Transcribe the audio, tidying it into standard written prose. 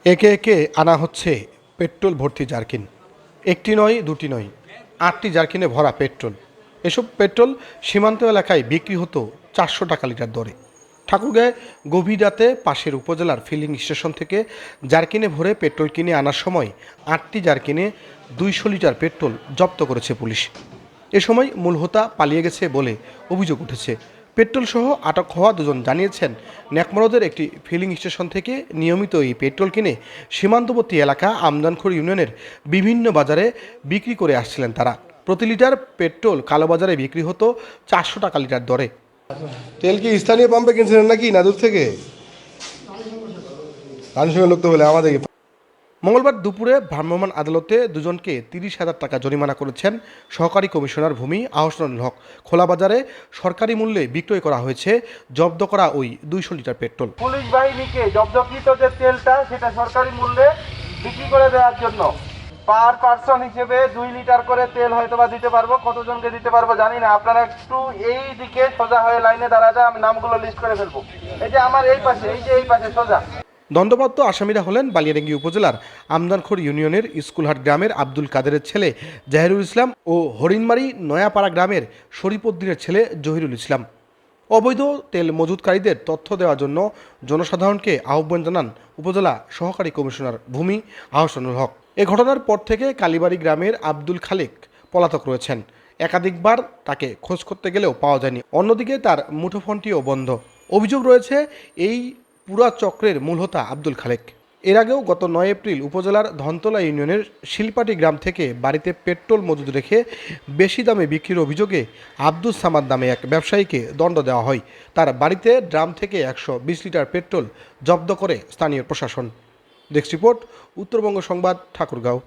একে একে আনা হচ্ছে পেট্রোল ভর্তি জারকিন। একটি নয়, দুটি নয়, ৮টি জারকিনে ভরা পেট্রোল। এসব পেট্রোল সীমান্ত এলাকায় বিক্রি হতো ৪০০ টাকা লিটার দরে। ঠাকুরগাঁয়ে গভীর রাতে পাশের উপজেলার ফিলিং স্টেশন থেকে জারকিনে ভরে পেট্রোল কিনে আনার সময় ৮টি জারকিনে ২০০ লিটার পেট্রোল জব্দ করেছে পুলিশ। এ সময় মূল হোতা পালিয়ে গেছে বলে অভিযোগ উঠেছে। পেট্রোল সহ আটক হওয়া দুজন জানিয়েছেন, নেকমরদের একটি ফিলিং স্টেশন থেকে নিয়মিত এই পেট্রোল কিনে সীমান্তবর্তী এলাকা আমদানখোর ইউনিয়নের বিভিন্ন বাজারে বিক্রি করে আসছিলেন তারা। প্রতি লিটার পেট্রোল কালোবাজারে বিক্রি হতো ৪০০ টাকা লিটার দরে। তেল কি স্থানীয় পাম্পে কিনছিলেন নাকি না দূর থেকে? রানীর লোক তো বলে আমাদেরকে। মঙ্গলবার দুপুরে ভ্রাম্যমাণ আদালতে দুজনকে ৩০,০০০ টাকা জরিমানা করেছেন সহকারী কমিশনার ভূমি আহসানুল হক। খোলা বাজারে সরকারি মূল্যে বিক্রয় করা হয়েছে জব্দ করা ওই ২০০ লিটার পেট্রোল। পুলিশ বাহিনীকে জব্দকৃত যে তেলটা সেটা সরকারি মূল্যে বিক্রি করে দেওয়ার জন্য পার পার্সন হিসেবে 2 লিটার করে তেল হয়তো বা দিতে পারবো, কতজনকে দিতে পারবো জানি না। আপনারা একটু এই দিকে সোজা হয়ে লাইনে দাঁড়া যায়, আমি নামগুলো লিস্ট করে ফেলবো। এই যে আমার এই পাশে, এই পাশে সোজা। দণ্ডপ্রাপ্ত আসামিরা হলেন বালিয়াডাঙ্গি উপজেলার আমদানখোর ইউনিয়নের স্কুলহাট গ্রামের আব্দুল কাদেরের ছেলে জাহিরুল ইসলাম ও হরিণমারি নয়াপাড়া গ্রামের শরীফউদ্দিনের ছেলে জহিরুল ইসলাম। অবৈধ তেল মজুতকারীদের তথ্য দেওয়ার জন্য জনসাধারণকে আহ্বান জানান উপজেলা সহকারী কমিশনার ভূমি আহসানুল হক। এ ঘটনার পর থেকে কালীবাড়ি গ্রামের আব্দুল খালেক পলাতক রয়েছেন। একাধিকবার তাকে খোঁজ করতে গেলেও পাওয়া যায়নি। অন্যদিকে তার মুঠোফোনটিও বন্ধ। অভিযোগ রয়েছে এই পুরা চক্রের মূল হোতা আব্দুল খালেক। এর আগেও গত ৯ এপ্রিল উপজেলার ধনতলা ইউনিয়নের শিলপাটি গ্রাম থেকে বাড়িতে পেট্রোল মজুদ রেখে বেশি দামে বিক্রির অভিযোগে আব্দুস সামাদ নামে এক ব্যবসায়ীকে দণ্ড দেওয়া হয়। তার বাড়িতে ড্রাম থেকে ১২০ লিটার পেট্রোল জব্দ করে স্থানীয় প্রশাসন। ডেস্ক রিপোর্ট, উত্তরবঙ্গ সংবাদ, ঠাকুরগাঁও।